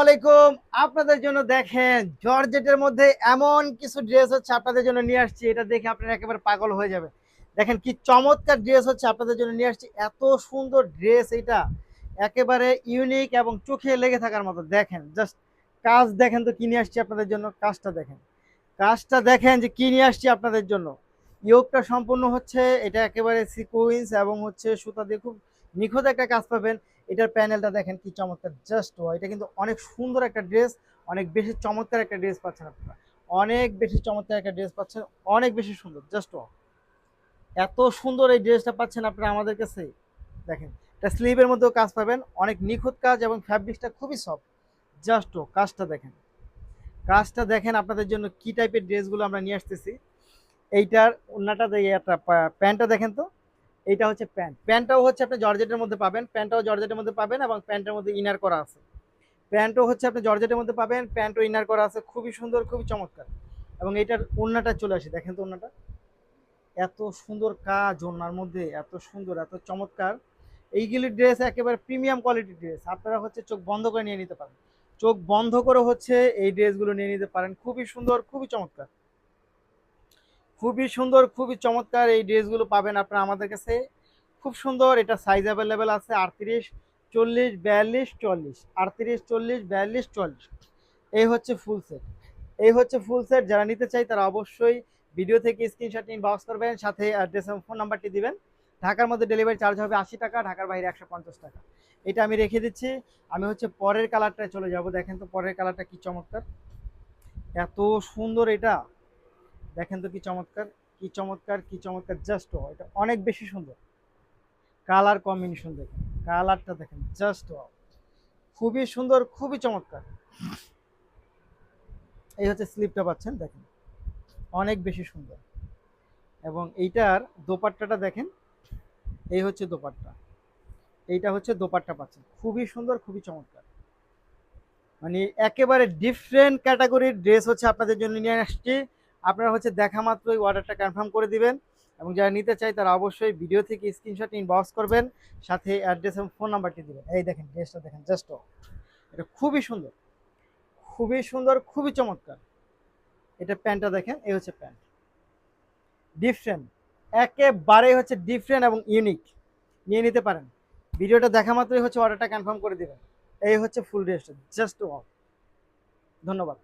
আলাইকুম। আপনাদের জন্য দেখেন জর্জেটের মধ্যে এমন কিছু ড্রেস হচ্ছে আপনাদের জন্য নিয়ে আসছি, এটা দেখে আপনারা একেবারে পাগল হয়ে যাবে। দেখেন কি চমৎকার ড্রেস হচ্ছে আপনাদের জন্য নিয়ে আসছি, এত সুন্দর ড্রেস এটা একেবারে ইউনিক এবং চোখে লেগে থাকার মতো। দেখেন জাস্ট কাজ দেখেন তো কি নিয়ে আসছি আপনাদের জন্য, কাজটা দেখেন, কাজটা দেখেন যে কি নিয়ে আসছি আপনাদের জন্য। ইয়োগটা সম্পূর্ণ হচ্ছে এটা একেবারে সিকোয়েন্স এবং হচ্ছে সুতা দিয়ে খুব নিখুঁত একটা কাজ পাবেন। এটার প্যানেলটা দেখেন কি চমৎকার, জাস্ট ওয়াও। এটা কিন্তু অনেক সুন্দর একটা ড্রেস, অনেক বেশি চমৎকার একটা ড্রেস পাচ্ছেন আপনারা, অনেক বেশি চমৎকার একটা ড্রেস পাচ্ছেন, অনেক বেশি সুন্দর, জাস্ট ওয়াও। এত সুন্দর এই ড্রেসটা পাচ্ছেন আপনারা আমাদের কাছে। দেখেন এটা স্লিভের মধ্যেও কাজ পাবেন, অনেক নিখুঁত কাজ এবং ফ্যাব্রিকটা খুবই সফট, জাস্ট ও কাজটা দেখেন, কাজটা দেখেন আপনাদের জন্য কি টাইপের ড্রেসগুলো আমরা নিয়ে আসতেছি। এইটার ওন্নাটা একটা প্যান্টটা দেখেন তো, এইটা হচ্ছে প্যান্ট, প্যান্টটাও হচ্ছে আপনি জর্জেটের মধ্যে পাবেন, প্যান্টটাও জর্জেটের মধ্যে পাবেন এবং প্যান্টের মধ্যে ইনার করা আছে। প্যান্টও হচ্ছে আপনি জর্জেটের মধ্যে পাবেন, প্যান্টও ইনার করা আছে, খুবই সুন্দর খুবই চমৎকার। এবং এইটার ওন্নাটা চলে আসে, দেখেন তো ওন্নাটা এত সুন্দর কাজ, ওন্নার মধ্যে এত সুন্দর এত চমৎকার। এইগুলি ড্রেস একেবারে প্রিমিয়াম কোয়ালিটির ড্রেস, আপনারা হচ্ছে চোখ বন্ধ করে নিয়ে নিতে পারেন, চোখ বন্ধ করে হচ্ছে এই ড্রেসগুলো নিয়ে নিতে পারেন। খুবই সুন্দর খুবই চমৎকার, খুবই সুন্দর খুবই চমৎকার এই ড্রেসগুলো পাবেন আপনারা আমাদের কাছে। খুব সুন্দর, এটা সাইজ অ্যাভেলেবেল আছে 38, 40, 42, 44, 38, 40, 42, 44। এই হচ্ছে ফুল সেট, এই হচ্ছে ফুল সেট। যারা নিতে চাই তারা অবশ্যই ভিডিও থেকে স্ক্রিনশট নিয়ে ইনবক্স করবেন, সাথে অ্যাড্রেস এবং ফোন নাম্বারটি দিবেন। ঢাকার মধ্যে ডেলিভারি চার্জ হবে 80 টাকা, ঢাকার বাইরে 150 টাকা। এটা আমি রেখে দিচ্ছি। আমি হচ্ছে পরের কালারটায় চলে যাব, দেখেন তো পরের কালারটা কি চমৎকার, এত সুন্দর এটা। দেখেন তো কি চমৎকার, কি চমৎকার কি চমৎকার, জাস্ট এটা অনেক বেশি সুন্দর। কালার কম্বিনেশন দেখেন, কালারটা দেখেন, জাস্ট খুবই সুন্দর খুবই চমৎকার। এই হচ্ছে স্লিপটা পাচ্ছেন, দেখেন অনেক বেশি সুন্দর। এবং এইটার দোপাট্টাটা দেখেন, এই হচ্ছে দোপাট্টা, এইটা হচ্ছে দোপাট্টা পাচ্ছেন, খুবই সুন্দর খুবই চমৎকার। মানে একেবারে ডিফারেন্ট ক্যাটাগরির ড্রেস হচ্ছে আপনাদের জন্য নিয়ে আসছি। আপনারা হচ্ছে দেখা মাত্রই অর্ডারটা কনফার্ম করে দিবেন, এবং যারা নিতে চাই তারা অবশ্যই ভিডিও থেকে স্ক্রিনশট ইনবক্স করবেন, সাথে অ্যাড্রেস এবং ফোন নাম্বারটি দিবেন। এই দেখেন ড্রেসটা দেখেন, জাস্ট এটা খুবই সুন্দর খুবই সুন্দর খুবই চমৎকার। এটা প্যান্টটা দেখেন, এই হচ্ছে প্যান্ট, ডিফারেন্ট, একেবারেই হচ্ছে ডিফারেন্ট এবং ইউনিক, নিয়ে নিতে পারেন। ভিডিওটা দেখা মাত্রই হচ্ছে অর্ডারটা কনফার্ম করে দিবেন। এই হচ্ছে ফুল ড্রেসটা, জাস্ট ওয়াও। ধন্যবাদ।